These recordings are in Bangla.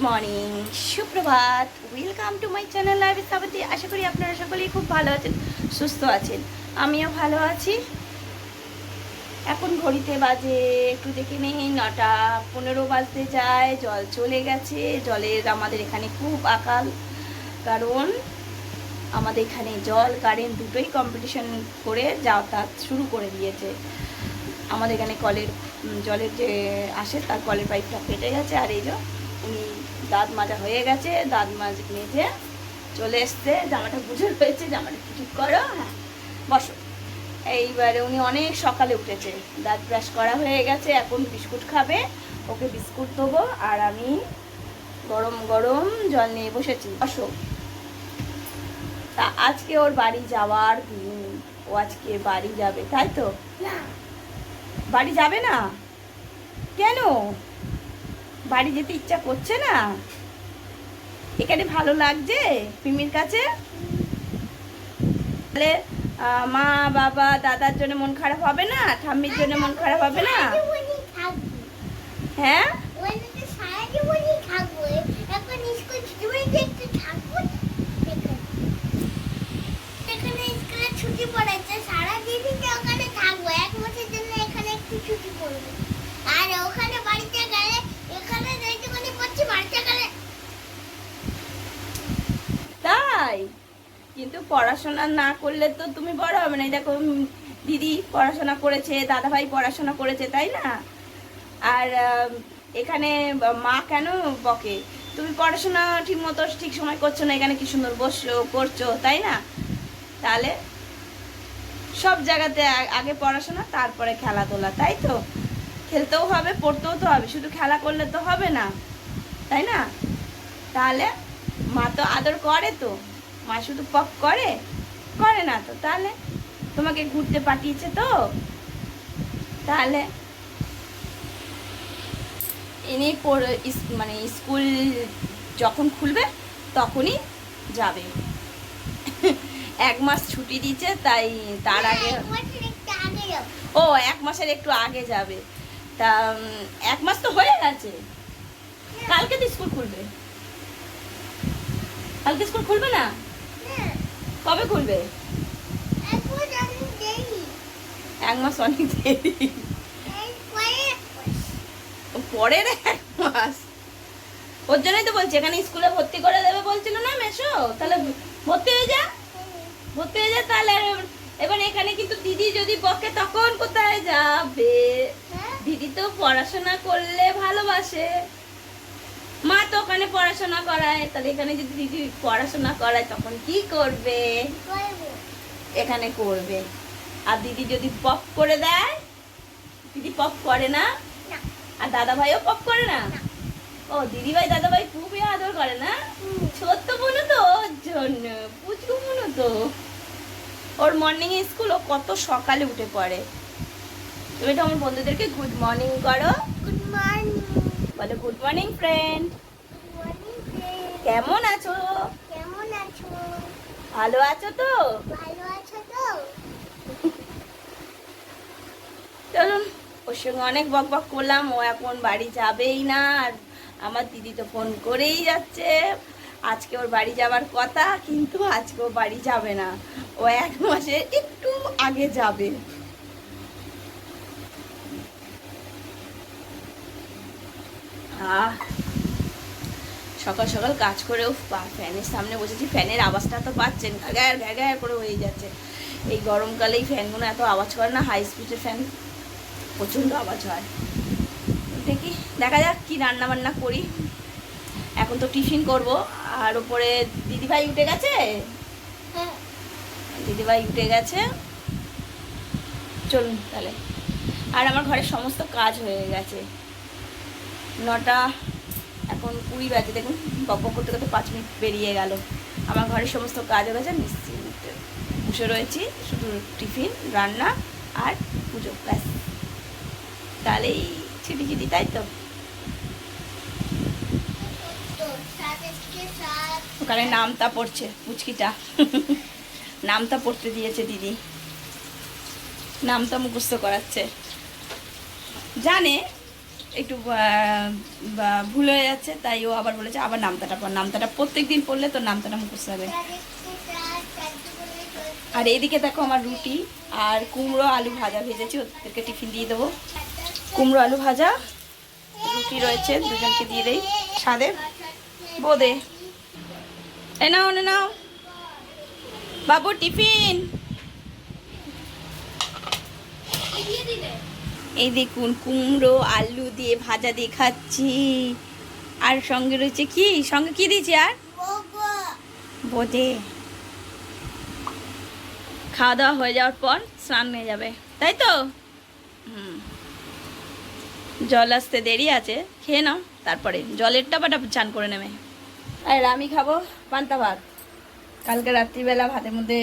মর্নিং, সুপ্রভাত। Welcome to my channel live Sabati. আশা করি আপনারা সকলেই খুব ভালো আছেন, সুস্থ আছেন। আমিও ভালো আছি। এখন ঘড়িতে বাজে একটু দেখে নেই 9:15 বাজতে যায়। জল চলে গেছে। জলের আমাদের এখানে খুব আকাল, কারণ আমাদের এখানে জল কারেন্ট দুটোই কম্পিটিশন করে যাতায়াত শুরু করে দিয়েছে। আমাদের এখানে কলের জলের যে আসে তার কলের পাইপটা ফেটে গেছে। আর এই যে উনি দাঁত মাজা হয়ে গেছে, দাঁত মেজে চলে এসছে। জামাটা বুঝে রয়েছে, জামাটা ঠিক করো, হ্যাঁ বসো। এইবারে উনি অনেক সকালে উঠেছে, দাঁত ব্রাশ করা হয়ে গেছে, এখন বিস্কুট খাবে। ওকে বিস্কুট দেবো, আর আমি গরম গরম জল নিয়ে বসেছি। বসো। তা আজকে ওর বাড়ি যাওয়ার দিন, ও আজকে বাড়ি যাবে, তাই তো? বাড়ি যাবে না কেন? বাড়ি যেতে ইচ্ছা করছে না? এখানে ভালো লাগছে পিমির কাছে? তাহলে মা বাবা দাদার জন্য মন খারাপ হবে না? ঠাম্মির জন্য মন খারাপ হবে না? হ্যাঁ, ছুটি পড়েছে, সারাদিন ওখানে থাকবো। এক মাসের জন্য এখানে একটু ছুটি পড়বে, আর ওখানে বাড়িতে গেলে এখানে যেটুকুনি পড়ছি বাড়িতে গেলে। তাই? কিন্তু পড়াশোনা না করলে তো তুমি বড় হবে না। দেখো, দিদি পড়াশোনা করেছে, দাদা ভাই পড়াশোনা করেছে, তাই না? আর এখানে মা কেন বকে, তুমি পড়াশোনা ঠিক মতো ঠিক সময় করছো না, এখানে কি সুন্দর বসছো করছো, তাই না? তাহলে সব জায়গাতে আগে পড়াশোনা, তারপরে খেলাধুলা, তাই তো? খেলতেও হবে, পড়তেও তো হবে, শুধু খেলা করলে তো হবে না, তাই না? তাহলে মা তো আদর করে, তো মা শুধু পক করে করে না তো? তাহলে তোমাকে ঘুরতে পাঠিয়েছে তো, তাহলে ইনি মানে স্কুল যখন খুলবে তখনই যাবে। 1 মাস ছুটি দিচ্ছে, তাই তার আগে। ও, 1 মাসের একটু আগে যাবে। তা 1 মাস তো হয়ে গেছে। কালকে তো স্কুল খুলবে। কালকে স্কুল খুলবে না? কবে খুলবে? 1 মাস অনেক দেরি। পরের 1 মাস। ওর জন্যই তো বলছি, এখানে স্কুলে ভর্তি করে দেবে বলছিল না মেশো? তাহলে ভর্তি হয়ে যা, ভর্তি হয়ে যা। তাহলে এবার এখানে কিন্তু দিদি যদি বকে তখন কোথায় যাবে? দিদি তো পড়াশোনা করলে ভালোবাসে, মা তো ওখানে পড়াশোনা করায়। তাহলে এখানে যদি দিদি পড়াশোনা করায় তখন কি করবে? এখানে করবে। আর দিদি যদি পপ করে দেয়, দিদি পপ করে না? আর দাদা ভাইও পপ করে না? ও, দিদি ভাই দাদা ভাই খুবই আদর করে না? ছোট্ট বোনও তো ওর জন্য, পুচকু বোনও তো। ওর মর্নিং স্কুল, ও কত সকালে উঠে পড়ে। তুমি তো আমার বন্ধুদেরকে গুড মর্নিং করো। Good morning. বলো গুড মর্নিং ফ্রেন্ড। কেমন আছো? কেমন আছো? ভালো আছো তো? ভালো আছো তো? চলুন, ওর সঙ্গে অনেক বক বক করলাম। ও এখন বাড়ি যাবেই না। আর আমার দিদি তো ফোন করেই যাচ্ছে, আজকে ওর বাড়ি যাবার কথা, কিন্তু আজকে ও বাড়ি যাবে না। ও 1 মাসের একটু আগে যাবে। সকাল সকাল কাজ করেও ফ্যানের সামনে বসেছি। ফ্যানের আওয়াজটা তো পাচ্ছেন, ঘ্যাগার ঘ্যাগার করে হয়ে যাচ্ছে। এই গরমকালেই ফ্যানগুলো এত আওয়াজ করে না, হাই স্পিডের ফ্যান প্রচণ্ড আওয়াজ হয়। দেখি, দেখা যাক কি রান্না বান্না করি। এখন তো টিফিন করব। আর ওপরে দিদিভাই উঠে গেছে। দিদিভাই উঠে গেছে। চলুন তাহলে। আর আমার ঘরের সমস্ত কাজ হয়ে গেছে। 9টা এখন 20 বাজে। দেখুন, বক বক করতে করতে 5 মিনিট বেরিয়ে গেল। আমার ঘরের সমস্ত কাজ হয়ে গেছে, নিশ্চিন্তে বসে রয়েছি। শুধু টিফিন, রান্না আর পুজো, ব্যাস। তাহলেই ছিটি ছিটি, তাই তো? ওখানে নামতা পড়ছে পুচকিটা। নামতা পড়তে দিয়েছে দিদি, নামতা মুখস্থ করাচ্ছে। জানে একটু ভুল হয়ে যাচ্ছে, তাই ও আবার বলেছে আবার নামতাটা পড়, নামতাটা প্রত্যেক দিন পড়লে তোর নামতাটা মুখস্থ হবে। আর এইদিকে দেখো আমার রুটি আর কুমড়ো আলু ভাজা ভেজেছি, ওদেরকে টিফিন দিয়ে দেবো। কুমড়ো আলু ভাজা, রুটি রয়েছে, দুজনকে দিয়ে দেই। ছাদে বোদে এ নাও এ নাও বাবু টিফিন। এই দেখুন কুমড়ো আলু দিয়ে ভাজা দিয়ে খাচ্ছি, আর সঙ্গে রয়েছে কি, সঙ্গে কি দিয়েছি আর বোদে। খাওয়া দাওয়া হয়ে যাওয়ার পর স্নান হয়ে যাবে, তাই তো? জল আসতে দেরি আছে, খেয়ে নাও, তারপরে জলের টাপাটা চান করে নেবে। আর আমি খাবো পান্তা ভাত। কালকে রাত্রিবেলা ভাতের মধ্যে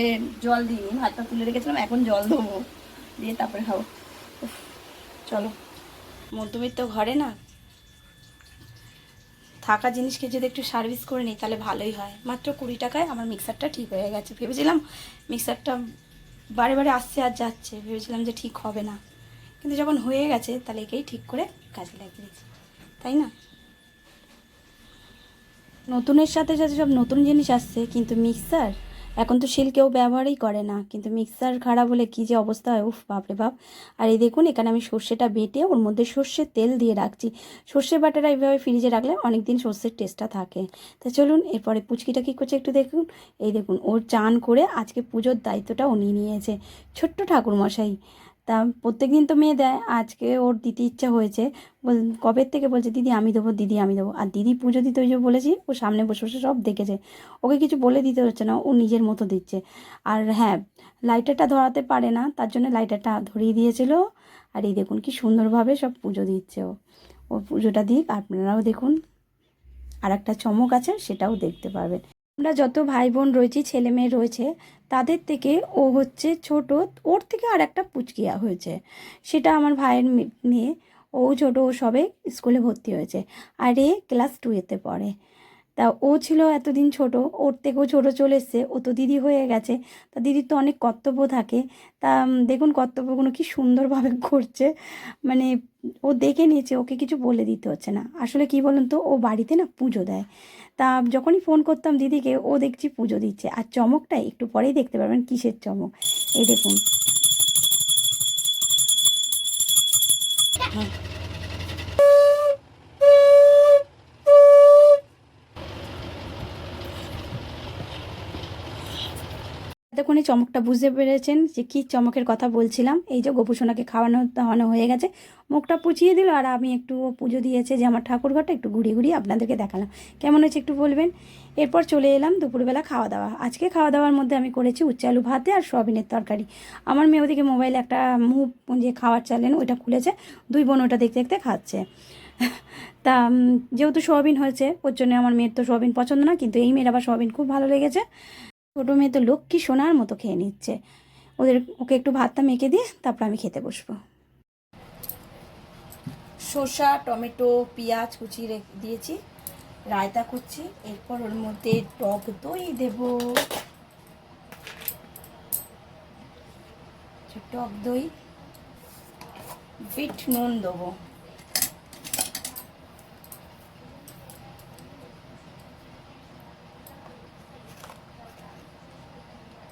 জল দিইনি, ভাতটা তুলে রেখেছিলাম, এখন জল দেবো, দিয়ে তারপরে খাবো। চলো, মধ্যবিত্ত ঘরে না থাকা জিনিসকে যদি একটু সার্ভিস করে নিই তাহলে ভালোই হয়। মাত্র 20 টাকায় আমার মিক্সারটা ঠিক হয়ে গেছে। ভেবেছিলাম মিক্সারটা বারে বারে আসছে আর যাচ্ছে, ভেবেছিলাম যে ঠিক হবে না, কিন্তু যখন হয়ে গেছে তাহলে একেই ঠিক করে কাজে লাগিয়েছি, তাই না? নতুনের সাথে সাথে সব নতুন জিনিস আসছে, কিন্তু মিক্সার এখন তো শিল কেউ ব্যবহারই করে না, কিন্তু মিক্সার খারাপ হলে কী যে অবস্থা হয়, উফ বাপরে বাপ। আর এই দেখুন এখানে আমি সর্ষেটা বেটে ওর মধ্যে সর্ষের তেল দিয়ে রাখছি। সর্ষের বাটাটা এইভাবে ফ্রিজে রাখলে অনেক দিন সর্ষের টেস্টটা থাকে। তা চলুন এরপরে পুচকিটা কী করছে একটু দেখুন। এই দেখুন ওর চান করে আজকে পুজোর দায়িত্বটা উনি নিয়েছে, ছোট্ট ঠাকুরমশাই। তা প্রত্যেক দিন তো মেয়ে দেয়, আজকে ওর দিতে ইচ্ছা হয়েছে, কবে থেকে বলছে দিদি আমি দেবো, দিদি আমি দেবো। আর দিদি পুজো দিতে ওই যে বলেছি, ও সামনে বসে বসে সব দেখেছে, ওকে কিছু বলে দিতে হচ্ছে না, ও নিজের মতো দিচ্ছে। আর হ্যাঁ, লাইটারটা ধরাতে পারে না, তার জন্য লাইটারটা ধরিয়ে দিয়েছিল। আর এই দেখুন কি সুন্দরভাবে সব পুজো দিচ্ছে ও। ও পুজোটা দিক, আপনারাও দেখুন। আর একটা চমক আছে, সেটাও দেখতে পারবেন। আমরা যত ভাই বোন রয়েছি, ছেলে মেয়ে রয়েছে, তাদের থেকে ও হচ্ছে ছোট, ওর থেকে আর একটা পুচকিয়া হয়েছে, সেটা আমার ভাইয়ের মেয়ে। ও ছোট, ও সবে স্কুলে ভর্তি হয়েছে, আর এ ক্লাস 2-তে পড়ে। তা ও ছিল এতদিন ছোট, ওর থেকেও ছোটো চলে এসছে, ও তো দিদি হয়ে গেছে। তা দিদির তো অনেক কর্তব্য থাকে, তা দেখুন কর্তব্যগুলো কি সুন্দরভাবে করছে। মানে ও দেখে নিয়েছে, ওকে কিছু বলে দিতে হচ্ছে না। আসলে কি বলুন তো, ও বাড়িতে না পুজো দেয়, তা যখনই ফোন করতাম দিদিকে, ও দেখছি পুজো দিচ্ছে। আর চমকটা একটু পরেই দেখতে পারবেন কিসের চমক, এই দেখুন। এতক্ষণে চমকটা বুঝতে পেরেছেন যে কী চমকের কথা বলছিলাম। এই যে গোপুসোনাকে খাওয়ানো দাওয়ানো হয়ে গেছে, মুখটা পুচিয়ে দিল, আর আমি একটু পুজো দিয়েছে যে আমার ঠাকুর ঘরটা একটু ঘুরিয়ে ঘুরিয়ে আপনাদেরকে দেখালাম, কেমন হয়েছে একটু বলবেন। এরপর চলে এলাম দুপুরবেলা খাওয়া দাওয়া। আজকে খাওয়া দাওয়ার মধ্যে আমি করেছি উচ্ছে আলু ভাতে আর সয়াবিনের তরকারি। আমার মেয়ে ওদিকে মোবাইলে একটা মুভ যে খাওয়ার চ্যানেল ওইটা খুলেছে, দুই বোন ওটা দেখতে দেখতে খাচ্ছে। তা যেহেতু সোয়াবিন হয়েছে, ওর জন্য আমার মেয়ের তো সোয়াবিন পছন্দ না, কিন্তু এই মেয়ের আবার সোয়াবিন খুব ভালো লেগেছে। ছোটো মেয়ে তো লক্ষ্মী সোনার মতো খেয়ে নিচ্ছে। ওকে একটু ভাতটা মেখে দিয়ে তারপর আমি খেতে বসবো। শসা, টমেটো, পেঁয়াজ কুচি দিয়েছি, রায়তা করছি। এরপর ওর মধ্যে টক দই দেব, টক দই, বিট নুন দেবো,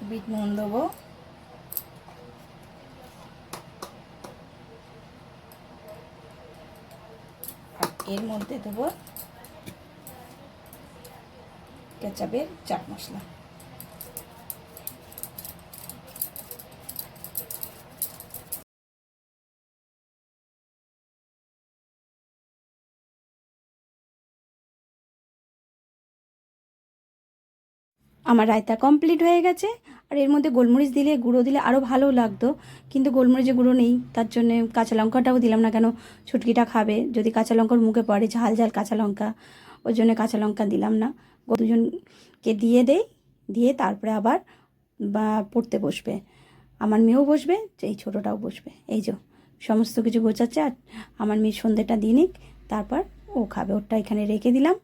বিট নুন দেবো, আর এর মধ্যে দেবো কেচাপের চাট মশলা। আমার রায়তা কমপ্লিট হয়ে গেছে। আর এর মধ্যে গোলমরিচ দিলে, গুঁড়ো দিলে আরও ভালো লাগতো, কিন্তু গোলমরিচের গুঁড়ো নেই, তার জন্যে কাঁচা লঙ্কাটাও দিলাম না। কেন, ছুটকিটা খাবে, যদি কাঁচা লঙ্কার মুখে পড়ে, ঝাল ঝাল কাঁচা লঙ্কা, ওই জন্য কাঁচা লঙ্কা দিলাম না। দুজনকে দিয়ে দেই, দিয়ে তারপরে আবার পড়তে বসবে। আমার মেয়েও বসবে, এই ছোটোটাও বসবে। এই যে সমস্ত কিছু গোছাচ্ছে। আর আমার মেয়ের সন্ধ্যেটা দিয়ে নিক, তারপর ও খাবে। ওরটা এখানে রেখে দিলাম।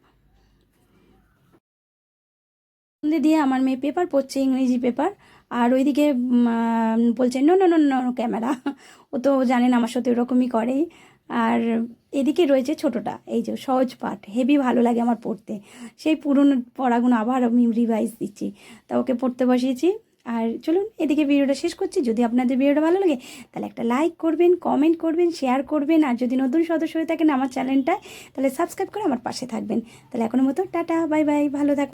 সন্ধে দিয়ে আমার মেয়ে পেপার পড়ছে, ইংরেজি পেপার। আর ওইদিকে বলছে no no no no camera. ও তো জানেন আমার সাথে ওরকমই করে, আর এদিকে রয়েছে ছোটোটা, এই যে সহজ পাঠ, হেভি ভালো লাগে আমার পড়তে। সেই পুরনো পড়াগুলো আবার আমি রিভাইজ দিচ্ছি, তা ওকে পড়তে বসিয়েছি। আর চলুন এদিকে ভিডিওটা শেষ করছি। যদি আপনাদের ভিডিওটা ভালো লাগে তাহলে একটা লাইক করবেন, কমেন্ট করবেন, শেয়ার করবেন। আর যদি নতুন সদস্য হয়ে থাকেন আমার চ্যানেলটায়, তাহলে সাবস্ক্রাইব করে আমার পাশে থাকবেন। তাহলে এখনো মতো টাটা, বাই বাই, ভালো থাকবেন।